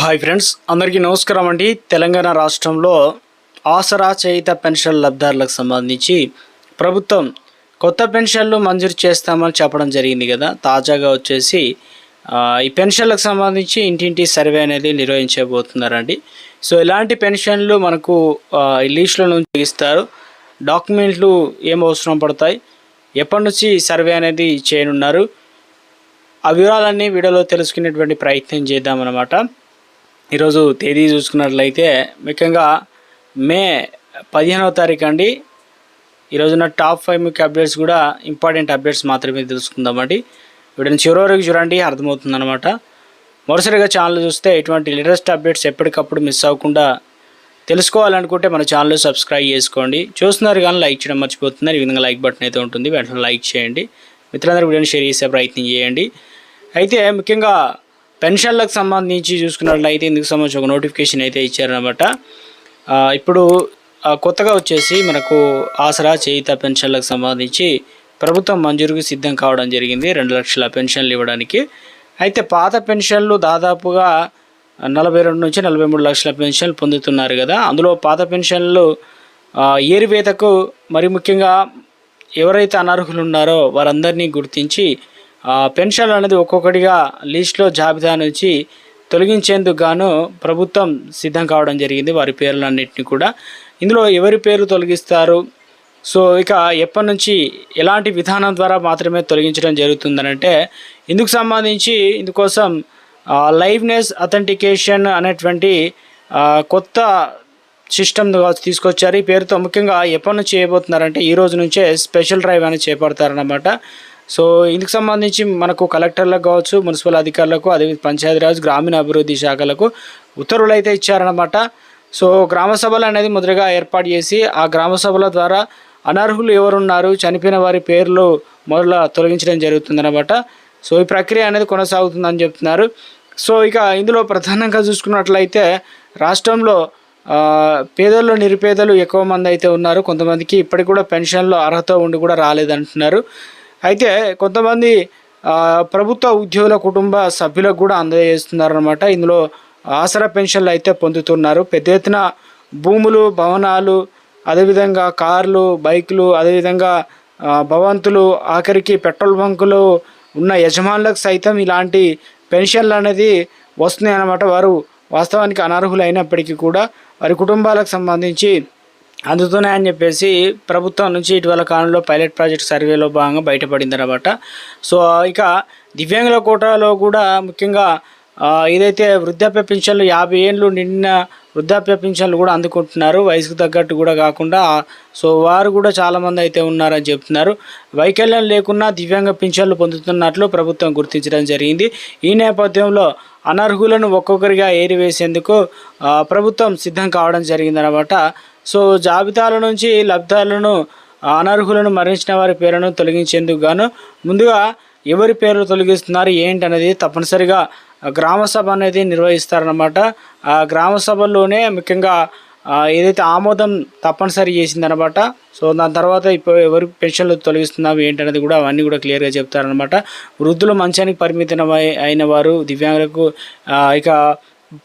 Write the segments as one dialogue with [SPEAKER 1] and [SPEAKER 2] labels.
[SPEAKER 1] Hi friends, అందరికీ నమస్కారం అండి. తెలంగాణ రాష్ట్రంలో ఆసరా చేయుత పెన్షన్ లబ్ధిదారులకు సంబంధించి ప్రభుత్వం కొత్త పెన్షన్లు మంజూరు చేస్తామని చెప్పడం జరిగింది కదా. తాజాగా వచ్చేసి ఈ పెన్షన్లకు సంబంధించి ఇంటింటి సర్వే అనేది నిర్వహించబోతున్నారండి. సో ఇలాంటి పెన్షన్లు మనకు ఈ లిస్టుల నుంచి ఇస్తారు. డాక్యుమెంట్లు ఏం అవసరం పడతాయి, ఎప్పటి నుంచి సర్వే అనేది చేయనున్నారు, ఆ వివరాలన్నీ వీడియోలో తెలుసుకునేటువంటి ప్రయత్నం చేద్దామన్నమాట. ఈరోజు తేదీ చూసుకున్నట్లయితే ముఖ్యంగా మే 15వ తారీఖు అండి. ఈరోజున టాప్ 5 ముఖ్య అప్డేట్స్ కూడా ఇంపార్టెంట్ అప్డేట్స్ మాత్రమే తెలుసుకుందామండి. వీడిని చివరి వరకు చూడండి, అర్థమవుతుందన్నమాట. మొదటిసారిగా ఛానల్ చూస్తే ఇటువంటి లేటెస్ట్ అప్డేట్స్ ఎప్పటికప్పుడు మిస్ అవ్వకుండా తెలుసుకోవాలనుకుంటే మన ఛానల్ సబ్స్క్రైబ్ చేసుకోండి. చూస్తున్నారు కానీ లైక్ చేయడం మర్చిపోతున్నారు. ఈ విధంగా లైక్ బటన్ అయితే ఉంటుంది, వెంటనే లైక్ చేయండి. మిత్రులందరూ వీడియోని షేర్ చేసే ప్రయత్నం చేయండి. అయితే ముఖ్యంగా పెన్షన్లకు సంబంధించి చూసుకున్నట్లయితే ఇందుకు సంబంధించి ఒక నోటిఫికేషన్ అయితే ఇచ్చారనమాట. ఇప్పుడు కొత్తగా వచ్చేసి మనకు ఆసరా చేయుత పెన్షన్లకు సంబంధించి ప్రభుత్వం మంజూరుకు సిద్ధం కావడం జరిగింది 2 లక్షల పెన్షన్లు ఇవ్వడానికి. అయితే పాత పెన్షన్లు దాదాపుగా 42 నుంచి 43 లక్షల పెన్షన్లు పొందుతున్నారు కదా. అందులో పాత పెన్షన్లు ఏరివేతకు మరి ముఖ్యంగా ఎవరైతే అనర్హులు ఉన్నారో వారందరినీ గుర్తించి పెన్షన్లు అనేది ఒక్కొక్కటిగా లిస్టులో జాబితా నుంచి తొలగించేందుకు గాను ప్రభుత్వం సిద్ధం కావడం జరిగింది, వారి పేర్లన్నింటినీ కూడా. ఇందులో ఎవరి పేరు తొలగిస్తారు, సో ఇక ఎప్పటి నుంచి ఎలాంటి విధానం ద్వారా మాత్రమే తొలగించడం జరుగుతుందనంటే ఇందుకు సంబంధించి ఇందుకోసం లైవ్నెస్ అథెంటికేషన్ అనేటువంటి కొత్త సిస్టమ్ తీసుకొచ్చారు. ఈ పేరుతో ముఖ్యంగా ఎప్పటి నుంచి చేయబోతున్నారంటే ఈ రోజు నుంచే స్పెషల్ డ్రైవ్ అనేది చేపడతారన్నమాట. సో ఇందుకు సంబంధించి మనకు కలెక్టర్లకు కావచ్చు, మున్సిపల్ అధికారులకు, అదే పంచాయతీరాజ్ గ్రామీణ అభివృద్ధి శాఖలకు ఉత్తర్వులు అయితే ఇచ్చారనమాట. సో గ్రామ సభలు అనేది మొదటగా ఏర్పాటు చేసి ఆ గ్రామ సభల ద్వారా అనర్హులు ఎవరున్నారు, చనిపోయిన వారి పేర్లు మొదలు తొలగించడం జరుగుతుందన్నమాట. సో ఈ ప్రక్రియ అనేది కొనసాగుతుందని చెప్తున్నారు. సో ఇక ఇందులో ప్రధానంగా చూసుకున్నట్లయితే రాష్ట్రంలో పేదలు నిరుపేదలు ఎక్కువ మంది అయితే ఉన్నారు. కొంతమందికి ఇప్పటికి కూడా పెన్షన్లో అర్హత ఉండి కూడా రాలేదంటున్నారు. అయితే కొంతమంది ప్రభుత్వ ఉద్యోగుల కుటుంబ సభ్యులకు కూడా అందజేస్తున్నారన్నమాట. ఇందులో ఆసరా పెన్షన్లు అయితే పొందుతున్నారు. పెద్ద ఎత్తున భూములు, భవనాలు, అదేవిధంగా కార్లు, బైకులు, అదేవిధంగా భవంతులు, ఆఖరికి పెట్రోల్ బంకులు ఉన్న యజమానులకు సైతం ఇలాంటి పెన్షన్లు అనేది వస్తున్నాయి అన్నమాట. వారు వాస్తవానికి అనర్హులు అయినప్పటికీ కూడా వారి కుటుంబాలకు సంబంధించి అందుతున్నాయని చెప్పేసి ప్రభుత్వం నుంచి ఇటీవల కాలంలో పైలట్ ప్రాజెక్ట్ సర్వేలో భాగంగా బయటపడింది అనమాట. సో ఇక దివ్యాంగుల కోటాలో కూడా ముఖ్యంగా ఏదైతే వృద్ధాప్య పింఛన్లు 50 ఏళ్ళు నిండిన వృద్ధాప్య పింఛన్లు కూడా అందుకుంటున్నారు, వయసుకు తగ్గట్టు కూడా కాకుండా. సో వారు కూడా చాలామంది అయితే ఉన్నారని చెప్తున్నారు. వైకల్యం లేకున్నా దివ్యాంగ పింఛన్లు పొందుతున్నట్లు ప్రభుత్వం గుర్తించడం జరిగింది. ఈ నేపథ్యంలో అనర్హులను ఒక్కొక్కరిగా ఏరివేసేందుకు ప్రభుత్వం సిద్ధం కావడం జరిగిందనమాట. సో జాబితాల నుంచి లబ్ధాలను అనర్హులను మరణించిన వారి పేర్లను తొలగించేందుకు గాను ముందుగా ఎవరి పేర్లు తొలగిస్తున్నారు ఏంటి అనేది తప్పనిసరిగా గ్రామ సభ అనేది నిర్వహిస్తారనమాట. ఆ గ్రామ సభల్లోనే ముఖ్యంగా ఏదైతే ఆమోదం తప్పనిసరి చేసిందనమాట. సో దాని తర్వాత ఇప్పుడు ఎవరి పెన్షన్లు తొలగిస్తున్నావు ఏంటనేది కూడా అవన్నీ కూడా క్లియర్గా చెప్తారనమాట. వృద్ధులు మంచానికి పరిమితం అయిన వారు, దివ్యాంగులకు ఇక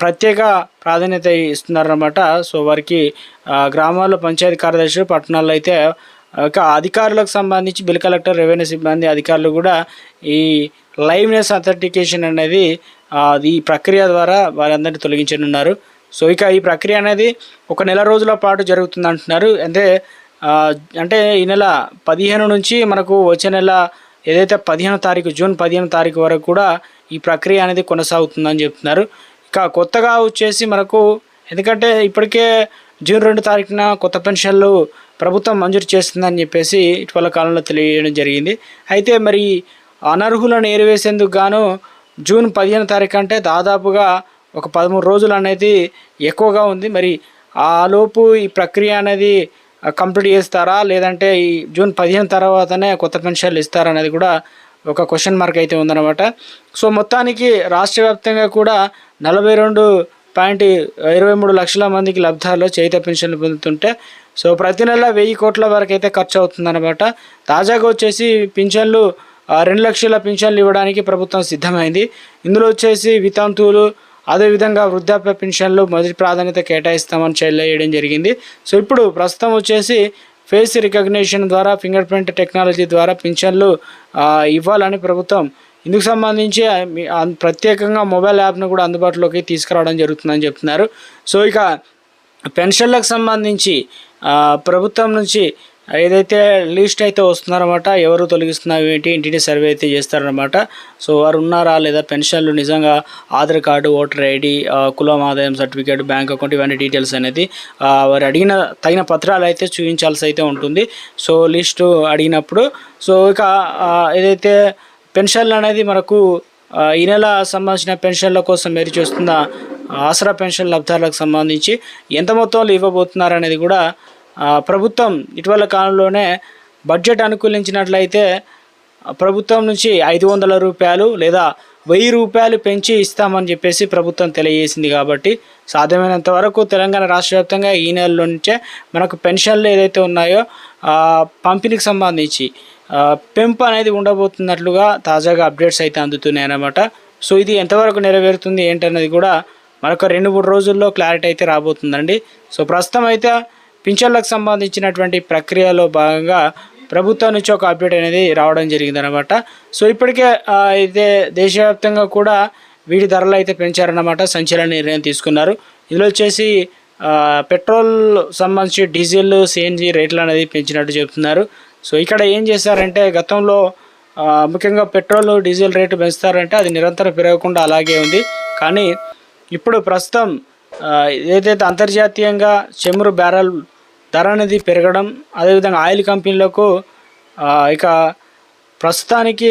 [SPEAKER 1] ప్రత్యేక ప్రాధాన్యత ఇస్తున్నారన్నమాట. సో వారికి గ్రామాల్లో పంచాయతీ కార్యదర్శులు, పట్టణాల్లో అయితే ఇక అధికారులకు సంబంధించి బిల్ కలెక్టర్, రెవెన్యూ సిబ్బంది అధికారులు కూడా ఈ లైవ్నెస్ అథెంటికేషన్ అనేది ఈ ప్రక్రియ ద్వారా వారందరినీ తొలగించనున్నారు. సో ఇక ఈ ప్రక్రియ అనేది 1 నెల రోజుల పాటు జరుగుతుంది అంటున్నారు. అంటే ఈ నెల 15 నుంచి మనకు వచ్చే నెల ఏదైతే 15వ తారీఖు, జూన్ 15వ తారీఖు వరకు కూడా ఈ ప్రక్రియ అనేది కొనసాగుతుందని చెప్తున్నారు. ఇక కొత్తగా వచ్చేసి మనకు ఎందుకంటే ఇప్పటికే జూన్ 2 తారీఖున కొత్త పెన్షన్లు ప్రభుత్వం మంజూరు చేస్తుందని చెప్పేసి ఇటీవల కాలంలో తెలియజేయడం జరిగింది. అయితే మరి అనర్హులను ఏరివేసేందుకు గాను జూన్ 15వ తారీఖు అంటే దాదాపుగా ఒక 13 రోజులు అనేది ఎక్కువగా ఉంది. మరి ఆలోపు ఈ ప్రక్రియ అనేది కంప్లీట్ చేస్తారా, లేదంటే ఈ జూన్ 15 తర్వాతనే కొత్త పెన్షన్లు ఇస్తారా అనేది కూడా ఒక క్వశ్చన్ మార్క్ అయితే ఉందన్నమాట. సో మొత్తానికి రాష్ట్ర వ్యాప్తంగా కూడా 42.23 లక్షల మందికి లబ్ధాల్లో చేయుత పెన్షన్లు పొందుతుంటే సో ప్రతి నెల 1000 కోట్ల వరకు అయితే ఖర్చు అవుతుందన్నమాట. తాజాగా వచ్చేసి పింఛన్లు 2 లక్షల పింఛన్లు ఇవ్వడానికి ప్రభుత్వం సిద్ధమైంది. ఇందులో వచ్చేసి వితంతువులు అదేవిధంగా వృద్ధాప్య పెన్షన్లు మొదటి ప్రాధాన్యత కేటాయిస్తామని తెలియజేయడం జరిగింది. సో ఇప్పుడు ప్రస్తుతం వచ్చేసి ఫేస్ రికగ్నిషన్ ద్వారా ఫింగర్ ప్రింట్ టెక్నాలజీ ద్వారా పింఛన్లు ఇవ్వాలని ప్రభుత్వం ఇందుకు సంబంధించి ప్రత్యేకంగా మొబైల్ యాప్ను కూడా అందుబాటులోకి తీసుకురావడం జరుగుతుందని చెప్తున్నారు. సో ఇక పెన్షన్లకు సంబంధించి ప్రభుత్వం నుంచి ఏదైతే లిస్ట్ అయితే వస్తున్నారన్నమాట, ఎవరు తొలగిస్తున్నారు ఏంటి ఇంటిని సర్వే అయితే చేస్తారనమాట. సో వారు ఉన్నారా లేదా, పెన్షన్లు నిజంగా ఆధార్ కార్డు, ఓటర్ ఐడి, కులం ఆదాయం సర్టిఫికేట్, బ్యాంక్ అకౌంట్ ఇవన్నీ డీటెయిల్స్ అనేది వారు అడిగిన తగిన పత్రాలు అయితే చూపించాల్సి అయితే ఉంటుంది. సో లిస్టు అడిగినప్పుడు సో ఇక ఏదైతే పెన్షన్లు అనేది మనకు ఈ నెల సంబంధించిన పెన్షన్ల కోసం ఎదురు చూస్తున్న ఆసరా పెన్షన్ లబ్ధారులకు సంబంధించి ఎంత మొత్తంలో ఇవ్వబోతున్నారు అనేది కూడా ప్రభుత్వం ఇటీవల కాలంలోనే బడ్జెట్ అనుకూలించినట్లయితే ప్రభుత్వం నుంచి 500 రూపాయలు లేదా 1000 రూపాయలు పెంచి ఇస్తామని చెప్పేసి ప్రభుత్వం తెలియజేసింది. కాబట్టి సాధ్యమైనంత వరకు తెలంగాణ రాష్ట్ర వ్యాప్తంగా ఈ నెలలో నుంచే మనకు పెన్షన్లు ఏదైతే ఉన్నాయో పంపిణీకి సంబంధించి పెంపు అనేది ఉండబోతున్నట్లుగా తాజాగా అప్డేట్స్ అయితే అందుతున్నాయి అన్నమాట. సో ఇది ఎంతవరకు నెరవేరుతుంది ఏంటనేది కూడా మరొక 2-3 రోజుల్లో క్లారిటీ అయితే రాబోతుందండి. సో ప్రస్తుతం అయితే పింఛన్లకు సంబంధించినటువంటి ప్రక్రియలో భాగంగా ప్రభుత్వం నుంచి ఒక అప్డేట్ అనేది రావడం జరిగిందనమాట. సో ఇప్పటికే అయితే దేశవ్యాప్తంగా కూడా వీటి ధరలు అయితే పెంచారన్నమాట, సంచలన నిర్ణయం తీసుకున్నారు. ఇందులో వచ్చేసి పెట్రోల్ సంబంధించి డీజిల్, సిఎన్జి రేట్లు అనేది పెంచినట్టు చెప్తున్నారు. సో ఇక్కడ ఏం చేశారంటే గతంలో ముఖ్యంగా పెట్రోల్, డీజిల్ రేటు పెంచుతారంటే అది నిరంతరం పెరగకుండా అలాగే ఉంది. కానీ ఇప్పుడు ప్రస్తుతం ఏదైతే అంతర్జాతీయంగా చమురు బ్యారెల్ ధర అనేది పెరగడం, అదేవిధంగా ఆయిల్ కంపెనీలకు ఇక ప్రస్తుతానికి